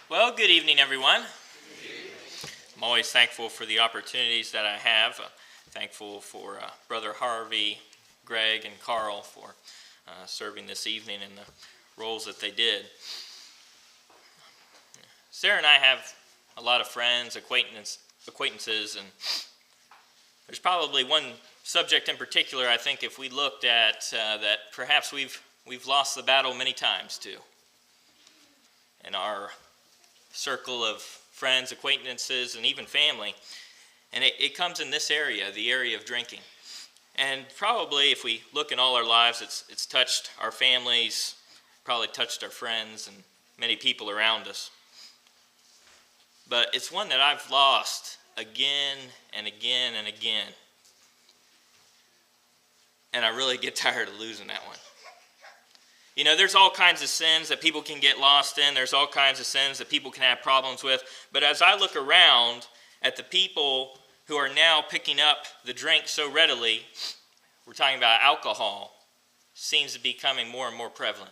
Well, good evening, everyone. I'm always thankful for the opportunities that I have. Thankful for Brother Harvey, Greg, and Carl for serving this evening in the roles that they did. Sarah and I have a lot of friends, acquaintances, and there's probably one subject in particular I think if we looked at that perhaps we've lost the battle many times too. In our circle of friends, acquaintances, and even family. And it comes in this area, the area of drinking. And probably if we look in all our lives, it's touched our families, probably touched our friends and many people around us. But it's one that I've lost again and again and again. And I really get tired of losing that one. You know, there's all kinds of sins that people can get lost in. There's all kinds of sins that people can have problems with. But as I look around at the people who are now picking up the drink so readily, we're talking about alcohol, seems to be becoming more and more prevalent.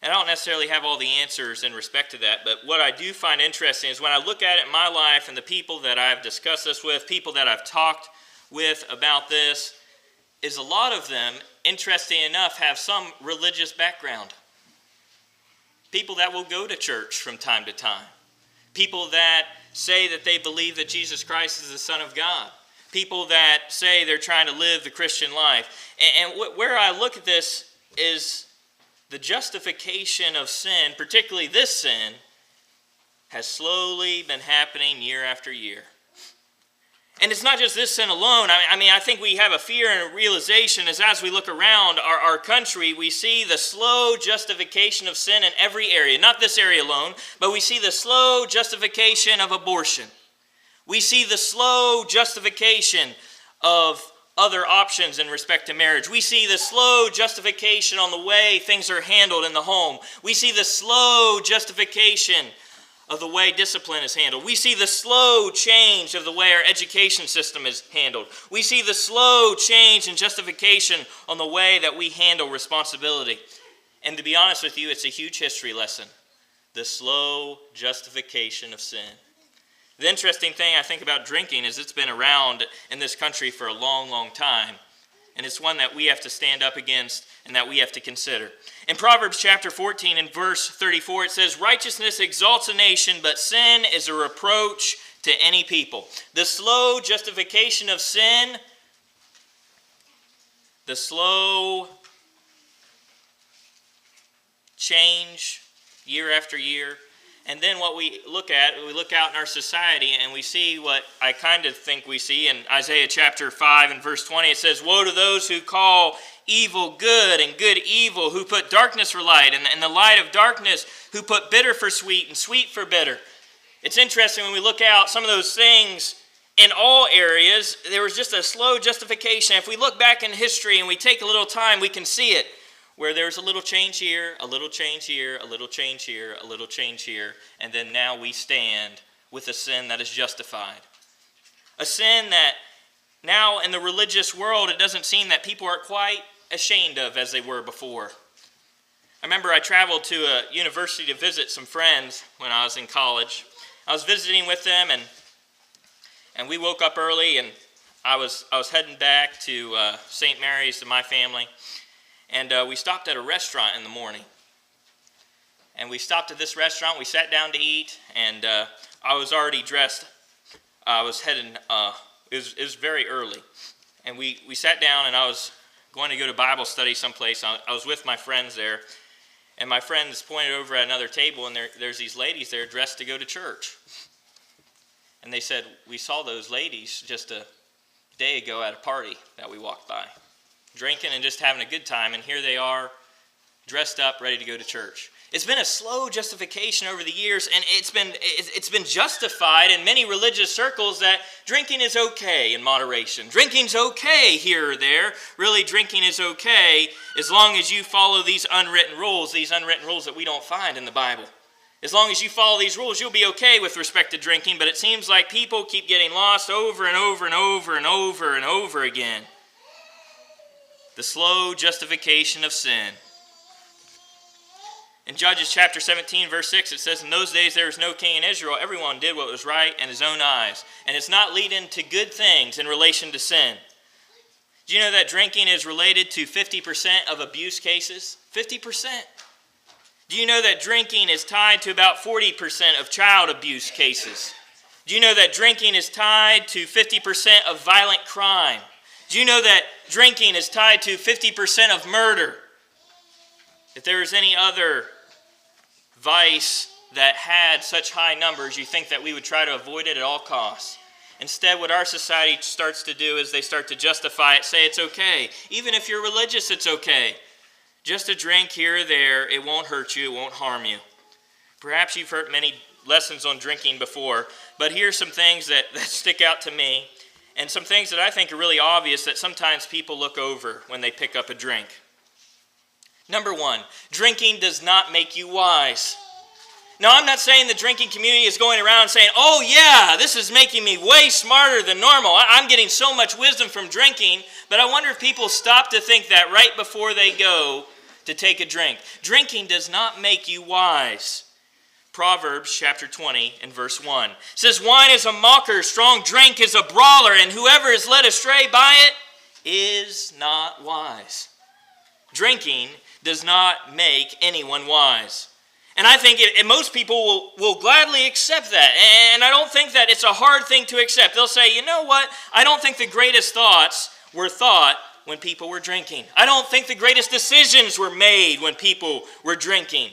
And I don't necessarily have all the answers in respect to that, but what I do find interesting is when I look at it in my life and the people that I've discussed this with, people that I've talked with about this, is a lot of them, interesting enough, have some religious background. People that will go to church from time to time. People that say that they believe that Jesus Christ is the Son of God. People that say they're trying to live the Christian life. And where I look at this is the justification of sin, particularly this sin, has slowly been happening year after year. And it's not just this sin alone. I think we have a fear and a realization as we look around our country, we see the slow justification of sin in every area. Not this area alone, but we see the slow justification of abortion. We see the slow justification of other options in respect to marriage. We see the slow justification on the way things are handled in the home. We see the slow justification of the way discipline is handled. We see the slow change of the way our education system is handled. We see the slow change and justification on the way that we handle responsibility. And to be honest with you, it's a huge history lesson. The slow justification of sin. The interesting thing I think about drinking is it's been around in this country for a long, long time. And it's one that we have to stand up against and that we have to consider. In Proverbs chapter 14 and verse 34, it says, "Righteousness exalts a nation, but sin is a reproach to any people." The slow justification of sin, the slow change year after year. And then what we look out in our society and we see what I kind of think we see in Isaiah chapter 5 and verse 20. It says, "Woe to those who call evil good and good evil, who put darkness for light and the light of darkness, who put bitter for sweet and sweet for bitter." It's interesting when we look out some of those things in all areas, there was just a slow justification. If we look back in history and we take a little time, we can see it. Where there's a little change here, a little change here, a little change here, a little change here, and then now we stand with a sin that is justified. A sin that now in the religious world, it doesn't seem that people are quite ashamed of as they were before. I remember I traveled to a university to visit some friends when I was in college. I was visiting with them, and we woke up early, and I was heading back to St. Mary's to my family. And we stopped at a restaurant in the morning. And we stopped at this restaurant. We sat down to eat. And I was already dressed. I was heading, it was very early. And we sat down and I was going to go to Bible study someplace. I was with my friends there. And my friends pointed over at another table. And there's these ladies there dressed to go to church. And they said, "We saw those ladies just a day ago at a party that we walked by. Drinking and just having a good time, and here they are, dressed up, ready to go to church." It's been a slow justification over the years, and it's been justified in many religious circles that drinking is okay in moderation. Drinking's okay here or there. Really, drinking is okay as long as you follow these unwritten rules that we don't find in the Bible. As long as you follow these rules, you'll be okay with respect to drinking, but it seems like people keep getting lost over and over and over and over and over again. The slow justification of sin. In Judges chapter 17, verse 6, it says, in those days there was no king in Israel. Everyone did what was right in his own eyes. And it's not leading to good things in relation to sin. Do you know that drinking is related to 50% of abuse cases? 50%. Do you know that drinking is tied to about 40% of child abuse cases? Do you know that drinking is tied to 50% of violent crime? Do you know that drinking is tied to 50% of murder? If there is any other vice that had such high numbers, you think that we would try to avoid it at all costs. Instead, what our society starts to do is they start to justify it, say it's okay. Even if you're religious, it's okay. Just a drink here or there, it won't hurt you, it won't harm you. Perhaps you've heard many lessons on drinking before, but here's some things that stick out to me, and some things that I think are really obvious that sometimes people look over when they pick up a drink. Number one, drinking does not make you wise. Now, I'm not saying the drinking community is going around saying, oh yeah, this is making me way smarter than normal. I'm getting so much wisdom from drinking, but I wonder if people stop to think that right before they go to take a drink. Drinking does not make you wise. Proverbs chapter 20 and verse 1 says, wine is a mocker, strong drink is a brawler, and whoever is led astray by it is not wise. Drinking does not make anyone wise. And I think most people will gladly accept that. And I don't think that it's a hard thing to accept. They'll say, you know what? I don't think the greatest thoughts were thought when people were drinking. I don't think the greatest decisions were made when people were drinking.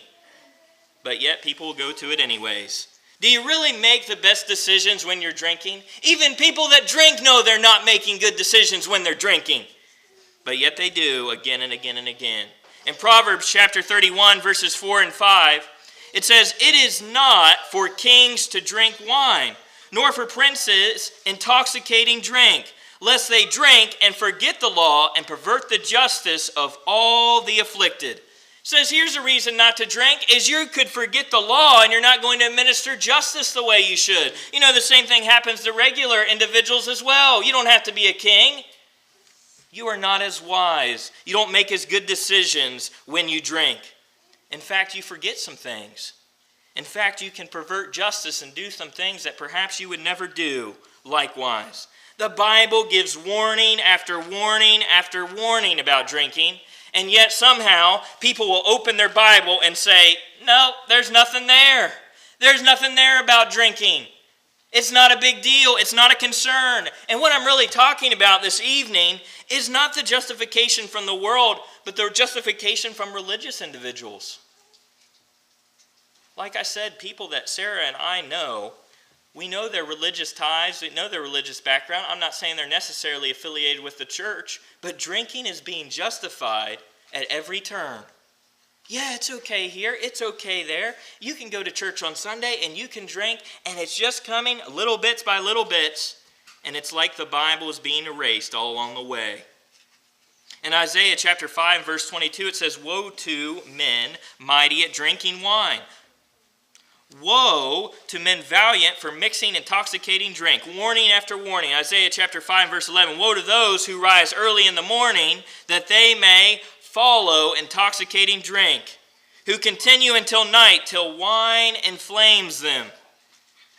But yet people will go to it anyways. Do you really make the best decisions when you're drinking? Even people that drink know they're not making good decisions when they're drinking. But yet they do again and again and again. In Proverbs chapter 31, verses 4 and 5, it says, it is not for kings to drink wine, nor for princes intoxicating drink, lest they drink and forget the law and pervert the justice of all the afflicted. It says here's a reason not to drink, is you could forget the law and you're not going to administer justice the way you should. You know, the same thing happens to regular individuals as well. You don't have to be a king. You are not as wise. You don't make as good decisions when you drink. In fact, you forget some things. In fact, you can pervert justice and do some things that perhaps you would never do likewise. The Bible gives warning after warning after warning about drinking, and yet somehow people will open their Bible and say, no, there's nothing there. There's nothing there about drinking. It's not a big deal. It's not a concern. And what I'm really talking about this evening is not the justification from the world, but the justification from religious individuals. Like I said, people that Sarah and I know, we know their religious ties, we know their religious background. I'm not saying they're necessarily affiliated with the church, but drinking is being justified at every turn. Yeah, it's okay here, it's okay there. You can go to church on Sunday and you can drink, and it's just coming little bits by little bits, and it's like the Bible is being erased all along the way. In Isaiah chapter 5, verse 22, it says, woe to men mighty at drinking wine. Woe to men valiant for mixing intoxicating drink. Warning after warning. Isaiah chapter 5, verse 11, woe to those who rise early in the morning that they may follow intoxicating drink, who continue until night, till wine inflames them.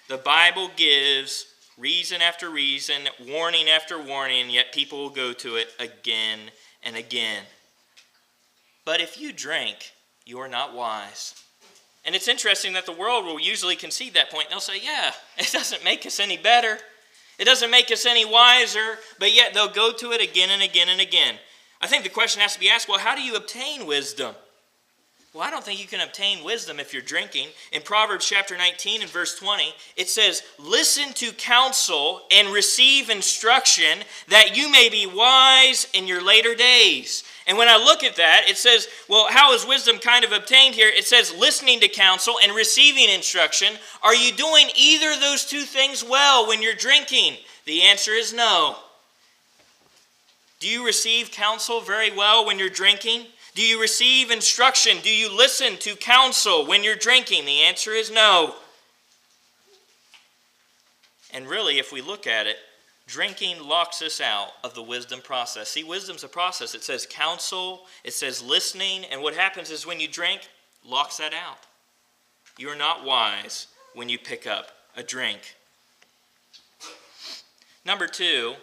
The Bible gives reason after reason, warning after warning, and yet people will go to it again and again. But if you drink, you are not wise. And it's interesting that the world will usually concede that point. They'll say, yeah, it doesn't make us any better. It doesn't make us any wiser, but yet they'll go to it again and again and again. I think the question has to be asked, well, how do you obtain wisdom? Well, I don't think you can obtain wisdom if you're drinking. In Proverbs chapter 19 and verse 20, it says, listen to counsel and receive instruction that you may be wise in your later days. And when I look at that, it says, well, how is wisdom kind of obtained here? It says listening to counsel and receiving instruction. Are you doing either of those two things well when you're drinking? The answer is no. Do you receive counsel very well when you're drinking? Do you receive instruction? Do you listen to counsel when you're drinking? The answer is no. And really, if we look at it, drinking locks us out of the wisdom process. See, wisdom's a process. It says counsel, it says listening, and what happens is when you drink, locks that out. You are not wise when you pick up a drink. Number 2,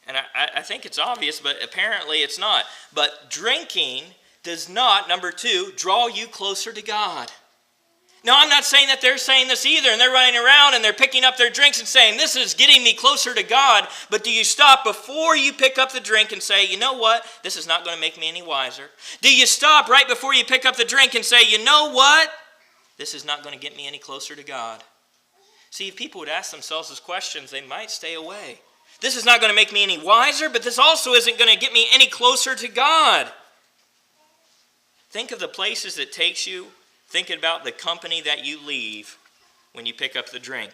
and I think it's obvious, but apparently it's not. But drinking does not, number 2, draw you closer to God. Now, I'm not saying that they're saying this either, and they're running around and they're picking up their drinks and saying, this is getting me closer to God. But do you stop before you pick up the drink and say, you know what? This is not going to make me any wiser. Do you stop right before you pick up the drink and say, you know what? This is not going to get me any closer to God. See, if people would ask themselves those questions, they might stay away. This is not going to make me any wiser, but this also isn't going to get me any closer to God. Think of the places it takes you. Thinking about the company that you leave when you pick up the drink.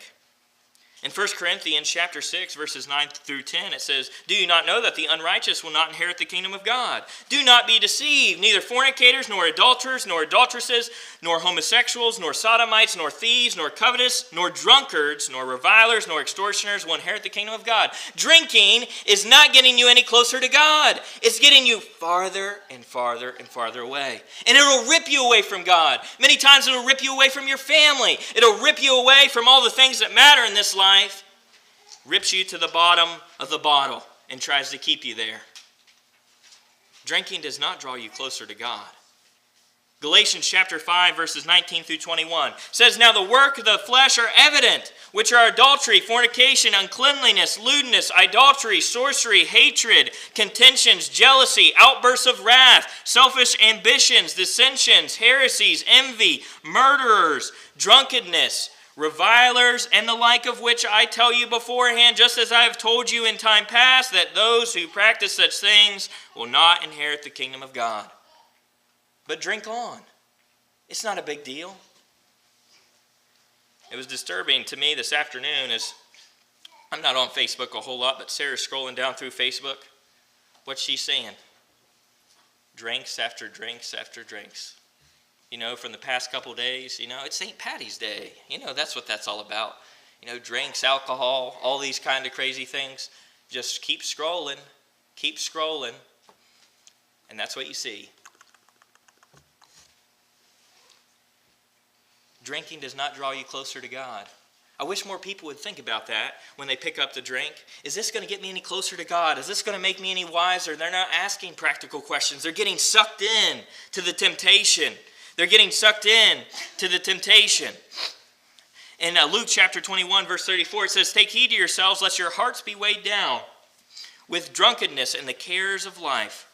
In 1 Corinthians chapter 6, verses 9 through 10, it says, do you not know that the unrighteous will not inherit the kingdom of God? Do not be deceived. Neither fornicators, nor adulterers, nor adulteresses, nor homosexuals, nor sodomites, nor thieves, nor covetous, nor drunkards, nor revilers, nor extortioners will inherit the kingdom of God. Drinking is not getting you any closer to God. It's getting you farther and farther and farther away. And it'll rip you away from God. Many times it'll rip you away from your family. It'll rip you away from all the things that matter in this life. Rips you to the bottom of the bottle and tries to keep you there. Drinking does not draw you closer to God. Galatians chapter 5, verses 19 through 21 says, now the work of the flesh are evident, which are adultery, fornication, uncleanliness, lewdness, idolatry, sorcery, hatred, contentions, jealousy, outbursts of wrath, selfish ambitions, dissensions, heresies, envy, murderers, drunkenness, revilers, and the like, of which I tell you beforehand, just as I have told you in time past, that those who practice such things will not inherit the kingdom of God. But drink on. It's not a big deal. It was disturbing to me this afternoon as I'm not on Facebook a whole lot, but Sarah's scrolling down through Facebook. What's she saying? Drinks after drinks after drinks. You know, from the past couple days, it's St. Patty's Day. That's what that's all about. Drinks, alcohol, all these kind of crazy things. Just keep scrolling, and that's what you see. Drinking does not draw you closer to God. I wish more people would think about that when they pick up the drink. Is this going to get me any closer to God? Is this going to make me any wiser? They're not asking practical questions. They're getting sucked in to the temptation. In Luke chapter 21, verse 34, it says, take heed to yourselves, lest your hearts be weighed down with drunkenness and the cares of life.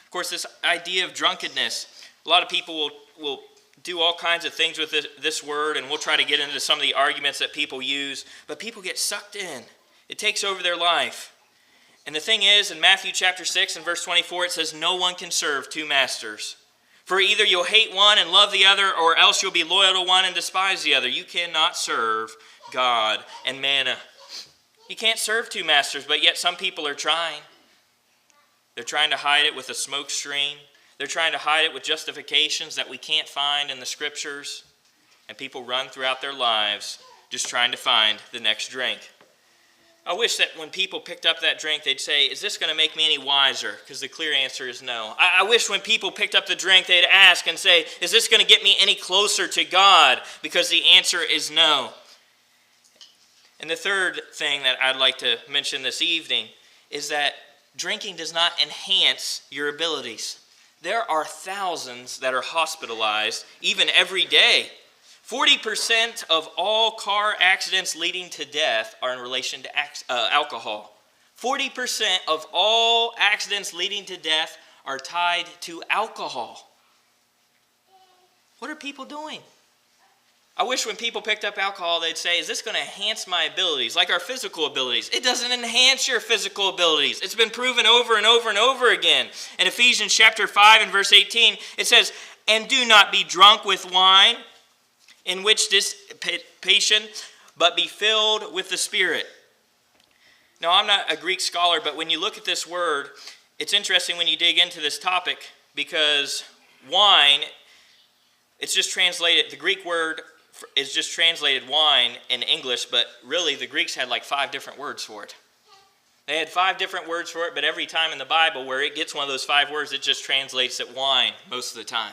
Of course, this idea of drunkenness, a lot of people will do all kinds of things with this word, and we'll try to get into some of the arguments that people use, but people get sucked in. It takes over their life. And the thing is, in Matthew chapter 6 and verse 24, it says, no one can serve two masters. For either you'll hate one and love the other, or else you'll be loyal to one and despise the other. You cannot serve God and mammon. You can't serve two masters, but yet some people are trying. They're trying to hide it with a smoke screen. They're trying to hide it with justifications that we can't find in the scriptures. And people run throughout their lives just trying to find the next drink. I wish that when people picked up that drink, they'd say, is this going to make me any wiser? Because the clear answer is no. I wish when people picked up the drink, they'd ask and say, is this going to get me any closer to God? Because the answer is no. And the third thing that I'd like to mention this evening is that drinking does not enhance your abilities. There are thousands that are hospitalized even every day. 40% of all car accidents leading to death are in relation to alcohol. 40% of all accidents leading to death are tied to alcohol. What are people doing? I wish when people picked up alcohol, they'd say, is this going to enhance my abilities, like our physical abilities? It doesn't enhance your physical abilities. It's been proven over and over and over again. In Ephesians chapter 5 and verse 18, it says, and do not be drunk with wine, in which dissipation, but be filled with the Spirit. Now, I'm not a Greek scholar, but when you look at this word, it's interesting when you dig into this topic, because wine, it's just translated, the Greek word is just translated wine in English, but really the Greeks had like 5 different words for it. They had 5 different words for it, but every time in the Bible where it gets one of those 5 words, it just translates it wine most of the time.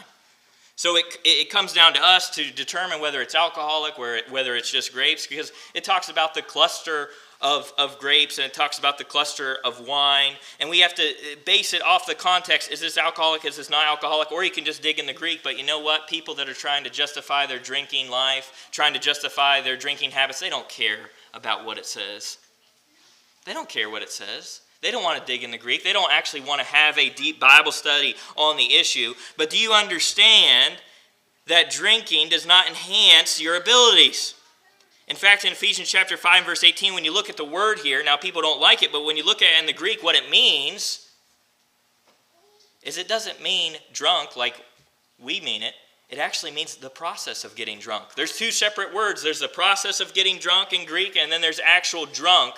So it comes down to us to determine whether it's alcoholic, whether it's just grapes, because it talks about the cluster of grapes, and it talks about the cluster of wine, and we have to base it off the context. Is this alcoholic? Is this not alcoholic? Or you can just dig in the Greek. But you know what? People that are trying to justify their drinking life, trying to justify their drinking habits, they don't care about what it says. They don't care what it says. They don't want to dig in the Greek. They don't actually want to have a deep Bible study on the issue. But do you understand that drinking does not enhance your abilities? In fact, in Ephesians chapter 5, verse 18, when you look at the word here, now people don't like it, but when you look at it in the Greek, what it means is it doesn't mean drunk like we mean it. It actually means the process of getting drunk. There's two separate words. There's the process of getting drunk in Greek, and then there's actual drunk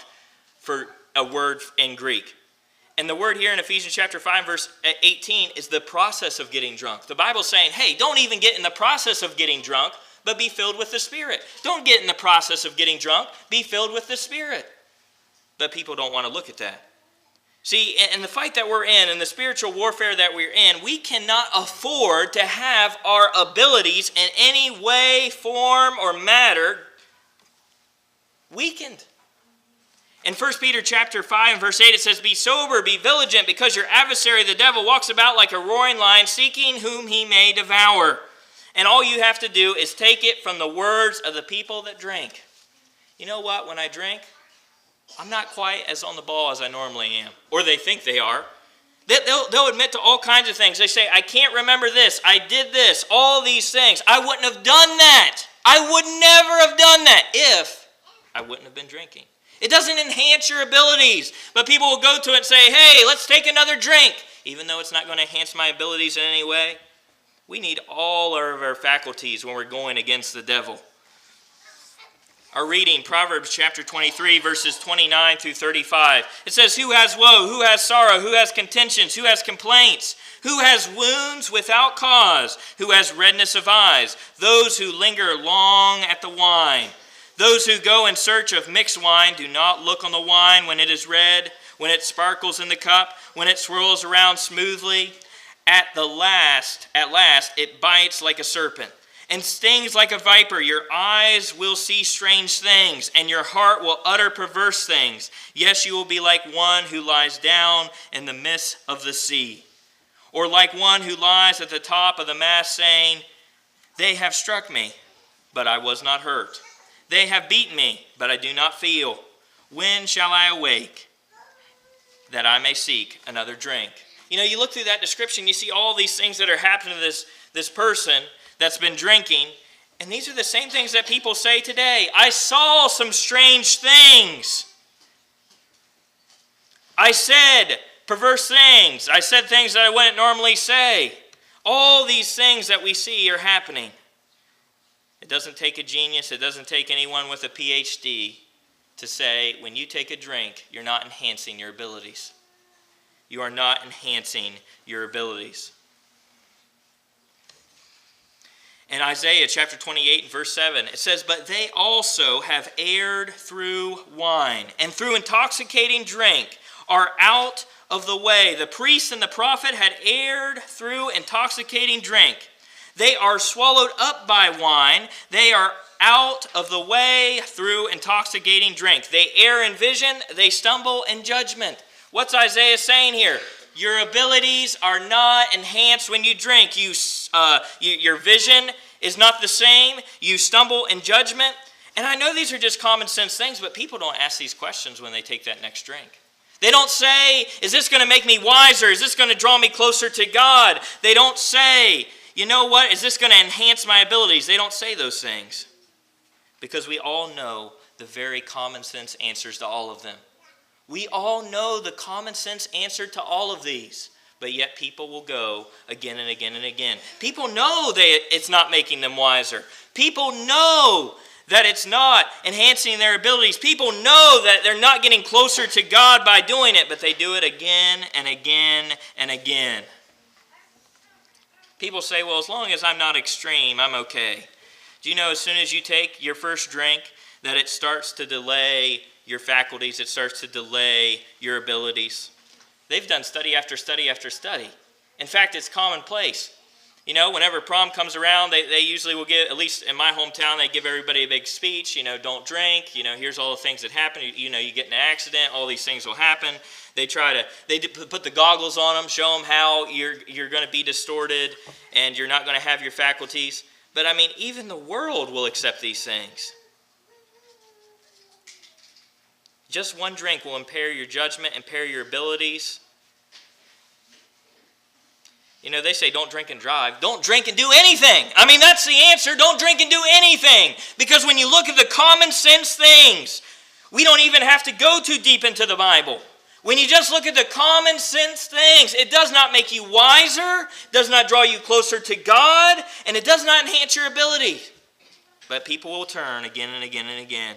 for a word in Greek. And the word here in Ephesians chapter 5, verse 18 is the process of getting drunk. The Bible's saying, hey, don't even get in the process of getting drunk, but be filled with the Spirit. Don't get in the process of getting drunk, be filled with the Spirit. But people don't want to look at that. See, in the fight that we're in, the spiritual warfare that we're in, we cannot afford to have our abilities in any way, form, or matter weakened. In 1 Peter chapter 5 verse 8 it says, be sober, be vigilant, because your adversary the devil walks about like a roaring lion, seeking whom he may devour. And all you have to do is take it from the words of the people that drink. You know what? When I drink, I'm not quite as on the ball as I normally am. Or they think they are. They'll admit to all kinds of things. They say, I can't remember this. I did this. All these things. I wouldn't have done that. I would never have done that if I wouldn't have been drinking. It doesn't enhance your abilities. But people will go to it and say, hey, let's take another drink. Even though it's not going to enhance my abilities in any way. We need all of our faculties when we're going against the devil. Our reading, Proverbs chapter 23, verses 29 through 35. It says, who has woe? Who has sorrow? Who has contentions? Who has complaints? Who has wounds without cause? Who has redness of eyes? Those who linger long at the wine. Those who go in search of mixed wine do not look on the wine when it is red, when it sparkles in the cup, when it swirls around smoothly. At last, it bites like a serpent and stings like a viper. Your eyes will see strange things, and your heart will utter perverse things. Yes, you will be like one who lies down in the midst of the sea, or like one who lies at the top of the mast, saying, they have struck me, but I was not hurt. They have beaten me, but I do not feel. When shall I awake, that I may seek another drink? You know, you look through that description, you see all these things that are happening to this person that's been drinking, and these are the same things that people say today. I saw some strange things. I said perverse things. I said things that I wouldn't normally say. All these things that we see are happening. It doesn't take a genius. It doesn't take anyone with a PhD to say when you take a drink, you're not enhancing your abilities. You are not enhancing your abilities. In Isaiah chapter 28 verse 7, it says, but they also have erred through wine, and through intoxicating drink are out of the way. The priest and the prophet had erred through intoxicating drink. They are swallowed up by wine. They are out of the way through intoxicating drink. They err in vision. They stumble in judgment. What's Isaiah saying here? Your abilities are not enhanced when you drink. Your vision is not the same. You stumble in judgment. And I know these are just common sense things, but people don't ask these questions when they take that next drink. They don't say, is this going to make me wiser? Is this going to draw me closer to God? They don't say, you know what? Is this going to enhance my abilities? They don't say those things. Because we all know the very common sense answers to all of them. We all know the common sense answer to all of these, but yet people will go again and again and again. People know that it's not making them wiser. People know that it's not enhancing their abilities. People know that they're not getting closer to God by doing it, but they do it again and again and again. People say, well, as long as I'm not extreme, I'm okay. Do you know as soon as you take your first drink that it starts to delay your faculties, it starts to delay your abilities? They've done study after study after study. In fact, it's commonplace. You know, whenever prom comes around, they usually will give, at least in my hometown, they give everybody a big speech. You know, don't drink. You know, here's all the things that happen. You know, you get in an accident, all these things will happen. They put the goggles on them, show them how you're going to be distorted and you're not going to have your faculties. But I mean, even the world will accept these things. Just one drink will impair your judgment, impair your abilities. You know, they say don't drink and drive. Don't drink and do anything. I mean, that's the answer. Don't drink and do anything. Because when you look at the common sense things, we don't even have to go too deep into the Bible. When you just look at the common sense things, it does not make you wiser, does not draw you closer to God, and it does not enhance your ability. But people will turn again and again and again.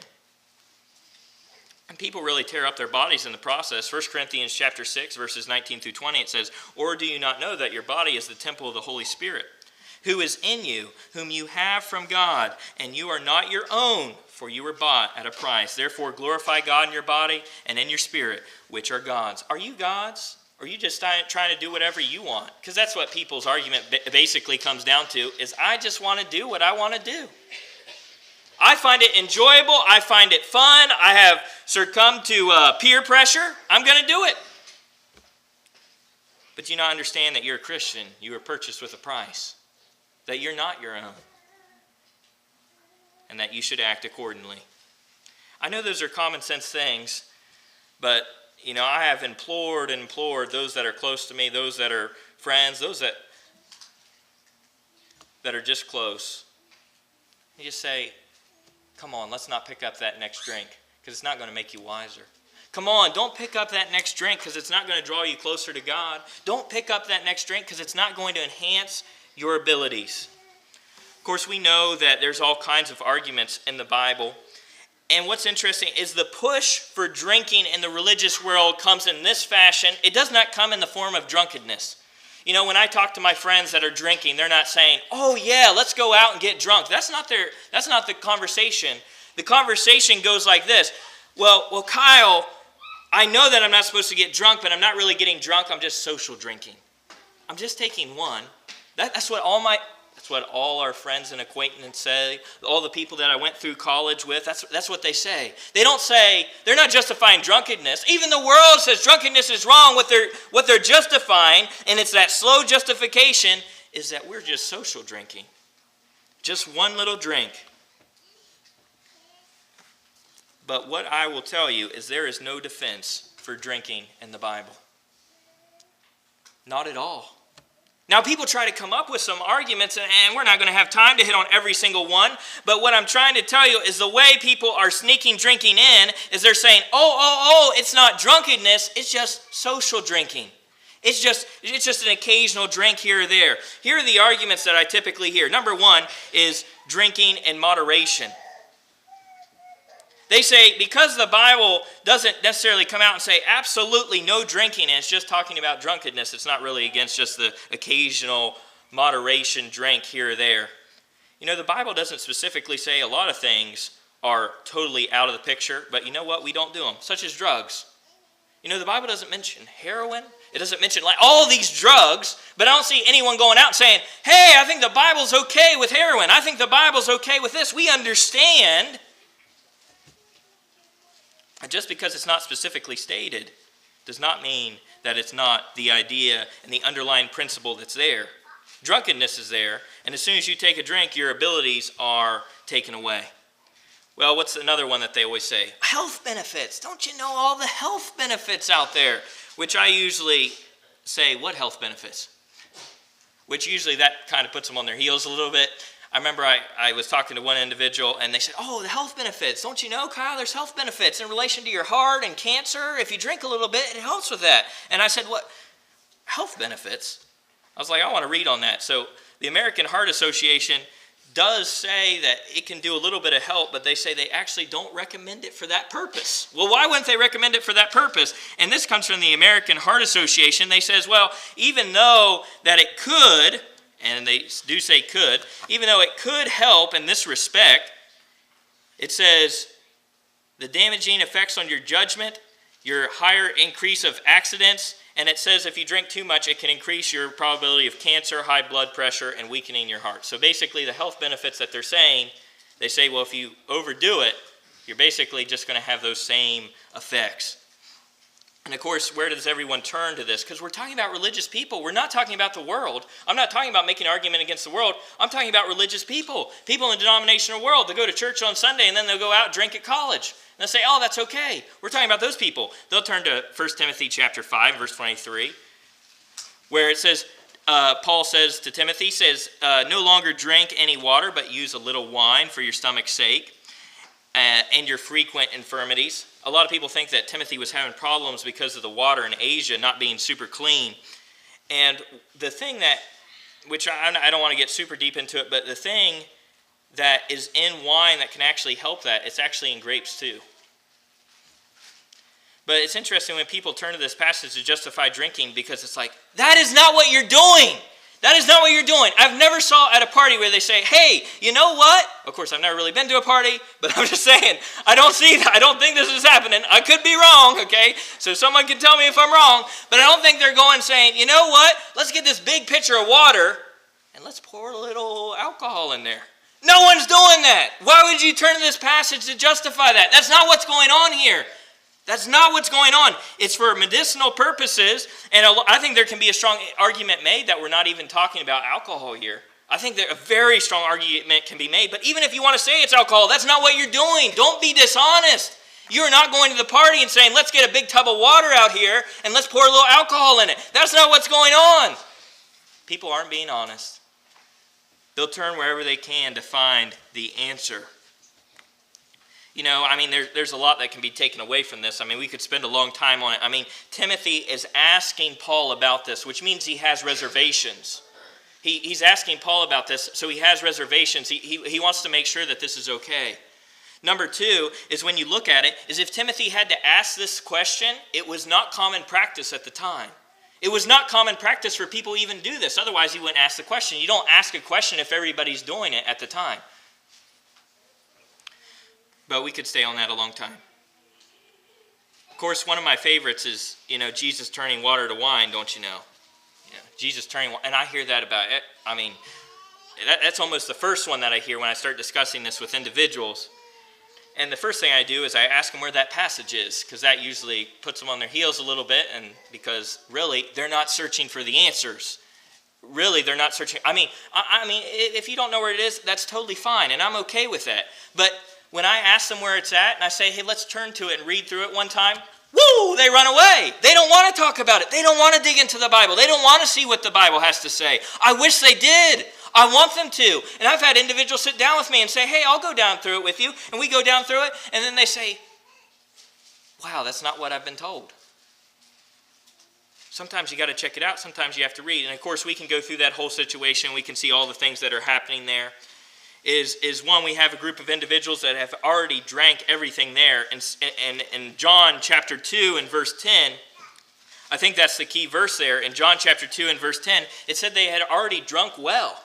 And people really tear up their bodies in the process. 1 Corinthians chapter 6, verses 19 through 20, it says, "Or do you not know that your body is the temple of the Holy Spirit, who is in you, whom you have from God, and you are not your own, for you were bought at a price. Therefore glorify God in your body and in your spirit, which are God's." Are you God's? Or are you just trying to do whatever you want? Because that's what people's argument basically comes down to, is I just want to do what I want to do. I find it enjoyable. I find it fun. I have succumbed to peer pressure. I'm going to do it. But you not understand that you're a Christian. You were purchased with a price. That you're not your own. And that you should act accordingly. I know those are common sense things. But, you know, I have implored and implored those that are close to me, those that are friends, those that are just close. You just say, come on, let's not pick up that next drink because it's not going to make you wiser. Come on, don't pick up that next drink because it's not going to draw you closer to God. Don't pick up that next drink because it's not going to enhance your abilities. Of course, we know that there's all kinds of arguments in the Bible. And what's interesting is the push for drinking in the religious world comes in this fashion. It does not come in the form of drunkenness. You know, when I talk to my friends that are drinking, they're not saying, "Oh yeah, let's go out and get drunk." That's not the conversation. The conversation goes like this. Well, Kyle, I know that I'm not supposed to get drunk, but I'm not really getting drunk. I'm just social drinking. I'm just taking one. That's what all our friends and acquaintances say. All the people that I went through college with, that's what they say. They don't say, they're not justifying drunkenness. Even the world says drunkenness is wrong. What they're justifying, and it's that slow justification, is that we're just social drinking. Just one little drink. But what I will tell you is there is no defense for drinking in the Bible. Not at all. Now, people try to come up with some arguments, and we're not going to have time to hit on every single one. But what I'm trying to tell you is the way people are sneaking drinking in is they're saying, oh, it's not drunkenness, it's just social drinking. It's just an occasional drink here or there. Here are the arguments that I typically hear. Number one is drinking in moderation. They say because the Bible doesn't necessarily come out and say absolutely no drinking, and it's just talking about drunkenness, it's not really against just the occasional moderation drink here or there. You know, the Bible doesn't specifically say a lot of things are totally out of the picture, but you know what? We don't do them, such as drugs. You know, the Bible doesn't mention heroin. It doesn't mention like all these drugs, but I don't see anyone going out and saying, "Hey, I think the Bible's okay with heroin. I think the Bible's okay with this." We understand. Just because it's not specifically stated does not mean that it's not the idea and the underlying principle that's there. Drunkenness is there, and as soon as you take a drink, your abilities are taken away. Well, what's another one that they always say? Health benefits. Don't you know all the health benefits out there? Which I usually say, what health benefits? Which usually that kind of puts them on their heels a little bit. I remember I was talking to one individual, and they said, "Oh, the health benefits. Don't you know, Kyle, there's health benefits in relation to your heart and cancer. If you drink a little bit, it helps with that." And I said, "What? Health benefits?" I was like, I want to read on that. So the American Heart Association does say that it can do a little bit of help, but they say they actually don't recommend it for that purpose. Well, why wouldn't they recommend it for that purpose? And this comes from the American Heart Association. They says, well, even though that it could, and they do say could, even though it could help in this respect, it says the damaging effects on your judgment, your higher increase of accidents, And it says if you drink too much, it can increase your probability of cancer, high blood pressure, and weakening your heart. So basically the health benefits that they're saying, they say, well, if you overdo it, you're basically just going to have those same effects. And of course, where does everyone turn to this? Because we're talking about religious people. We're not talking about the world. I'm not talking about making an argument against the world. I'm talking about religious people. People in the denominational world. They go to church on Sunday and then they'll go out and drink at college. And they'll say, oh, that's okay. We're talking about those people. They'll turn to 1 Timothy chapter 5, verse 23, where it says, Paul says to Timothy, says, no longer drink any water, but use a little wine for your stomach's sake and your frequent infirmities. A lot of people think that Timothy was having problems because of the water in Asia not being super clean. And the thing that, which I don't want to get super deep into it, but the thing that is in wine that can actually help that, it's actually in grapes too. But it's interesting when people turn to this passage to justify drinking because it's like, that is not what you're doing. That is not what you're doing. I've never saw at a party where they say, hey, you know what? Of course, I've never really been to a party, but I'm just saying, I don't see that. I don't think this is happening. I could be wrong, okay? So someone can tell me if I'm wrong, but I don't think they're going saying, you know what? Let's get this big pitcher of water and let's pour a little alcohol in there. No one's doing that. Why would you turn to this passage to justify that? That's not what's going on here. That's not what's going on. It's for medicinal purposes, and I think there can be a strong argument made that we're not even talking about alcohol here. I think that a very strong argument can be made, but even if you want to say it's alcohol, that's not what you're doing. Don't be dishonest. You're not going to the party and saying, let's get a big tub of water out here and let's pour a little alcohol in it. That's not what's going on. People aren't being honest. They'll turn wherever they can to find the answer. You know, I mean, there's a lot that can be taken away from this. I mean, we could spend a long time on it. I mean, Timothy is asking Paul about this, which means he has reservations. He's asking Paul about this, so he has reservations. He wants to make sure that this is okay. Number two is when you look at it, is if Timothy had to ask this question, it was not common practice at the time. It was not common practice for people to even do this. Otherwise, he wouldn't ask the question. You don't ask a question if everybody's doing it at the time. But we could stay on that a long time. Of course, one of my favorites is, Jesus turning water to wine, don't you know? Jesus turning water, and I hear that about it. I mean, that's almost the first one that I hear when I start discussing this with individuals. And the first thing I do is I ask them where that passage is, because that usually puts them on their heels a little bit, and because really, they're not searching for the answers. Really, they're not searching. I mean, if you don't know where it is, that's totally fine, and I'm okay with that. But when I ask them where it's at and I say, hey, let's turn to it and read through it one time, woo, they run away. They don't want to talk about it. They don't want to dig into the Bible. They don't want to see what the Bible has to say. I wish they did. I want them to. And I've had individuals sit down with me and say, hey, I'll go down through it with you. And we go down through it. And then they say, wow, that's not what I've been told. Sometimes you got to check it out. Sometimes you have to read. And of course, we can go through that whole situation. We can see all the things that are happening there. Is one, we have a group of individuals that have already drank everything there. And in John chapter 2 and verse 10, I think that's the key verse there. In John chapter 2 and verse 10, it said they had already drunk well.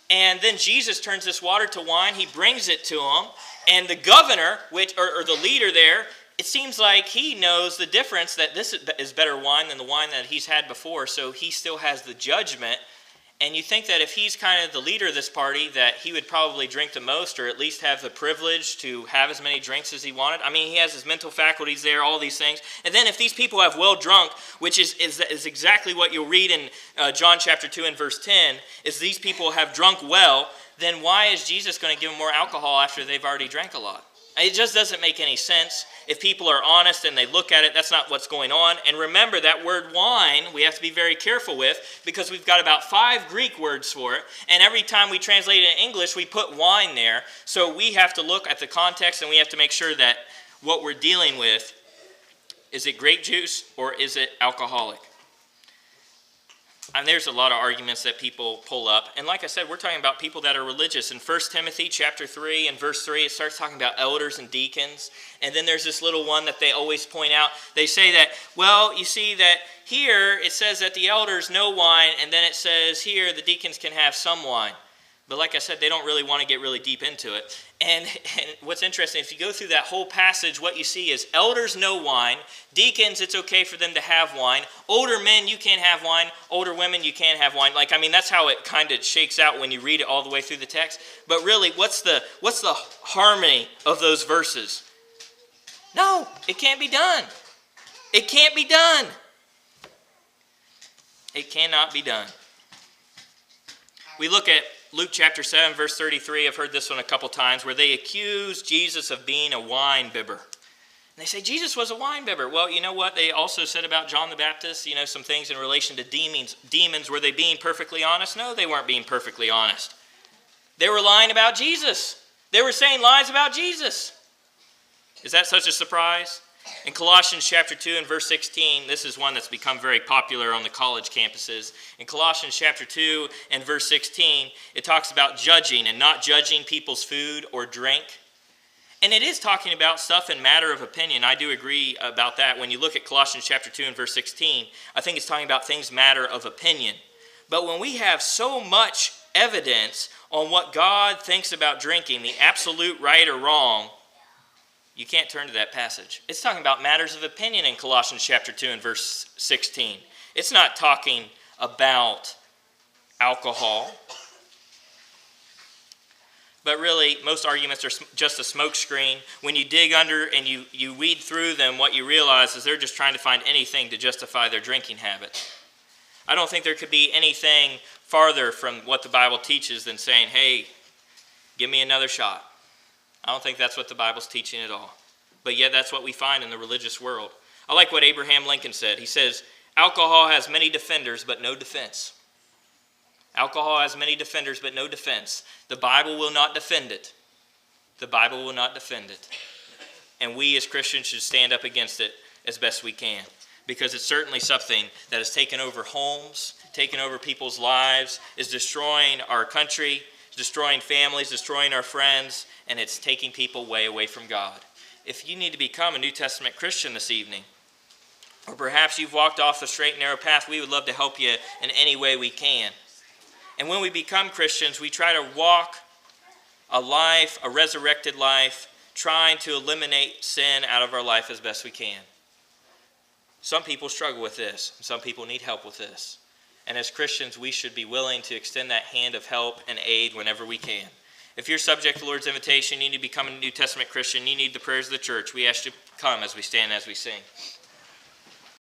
And then Jesus turns this water to wine. He brings it to them. And the governor, or the leader there, it seems like he knows the difference, that this is better wine than the wine that he's had before. So he still has the judgment. And you think that if he's kind of the leader of this party, that he would probably drink the most, or at least have the privilege to have as many drinks as he wanted. I mean, he has his mental faculties there, all these things. And then if these people have well drunk, which is exactly what you'll read in John chapter 2 and verse 10, is these people have drunk well, then why is Jesus going to give them more alcohol after they've already drank a lot? It just doesn't make any sense. If people are honest and they look at it, that's not what's going on. And remember, that word wine, we have to be very careful with, because we've got about 5 Greek words for it. And every time we translate it in English, we put wine there. So we have to look at the context, and we have to make sure that what we're dealing with, is it grape juice or is it alcoholic? And there's a lot of arguments that people pull up. And like I said, we're talking about people that are religious. In 1 Timothy chapter 3 and verse 3, it starts talking about elders and deacons. And then there's this little one that they always point out. They say that, well, you see that here it says that the elders no wine, and then it says here the deacons can have some wine. But like I said, they don't really want to get really deep into it. And what's interesting, if you go through that whole passage, what you see is elders no wine. Deacons, it's okay for them to have wine. Older men, you can't have wine. Older women, you can't have wine. That's how it kind of shakes out when you read it all the way through the text. But really, what's the harmony of those verses? No, it can't be done. It can't be done. It cannot be done. We look at Luke chapter 7, verse 33. I've heard this one a couple times, where they accuse Jesus of being a wine bibber. And they say, Jesus was a wine bibber. Well, you know what they also said about John the Baptist? Some things in relation to demons. Were they being perfectly honest? No, they weren't being perfectly honest. They were lying about Jesus. They were saying lies about Jesus. Is that such a surprise? In Colossians chapter 2 and verse 16, this is one that's become very popular on the college campuses. In Colossians chapter 2 and verse 16, it talks about judging and not judging people's food or drink. And it is talking about stuff in matter of opinion. I do agree about that. When you look at Colossians chapter 2 and verse 16, I think it's talking about things matter of opinion. But when we have so much evidence on what God thinks about drinking, the absolute right or wrong, you can't turn to that passage. It's talking about matters of opinion in Colossians chapter 2 and verse 16. It's not talking about alcohol. But really, most arguments are just a smokescreen. When you dig under and you weed through them, what you realize is they're just trying to find anything to justify their drinking habit. I don't think there could be anything farther from what the Bible teaches than saying, hey, give me another shot. I don't think that's what the Bible's teaching at all. But yet that's what we find in the religious world. I like what Abraham Lincoln said. He says, alcohol has many defenders, but no defense. Alcohol has many defenders, but no defense. The Bible will not defend it. The Bible will not defend it. And we as Christians should stand up against it as best we can. Because it's certainly something that has taken over homes, taken over people's lives, is destroying our country, destroying families, destroying our friends, and it's taking people way away from God. If you need to become a New Testament Christian this evening, or perhaps you've walked off the straight and narrow path, we would love to help you in any way we can. And when we become Christians, we try to walk a life, a resurrected life, trying to eliminate sin out of our life as best we can. Some people struggle with this. Some people need help with this. And as Christians, we should be willing to extend that hand of help and aid whenever we can. If you're subject to the Lord's invitation, you need to become a New Testament Christian, you need the prayers of the church. We ask you to come as we stand, as we sing.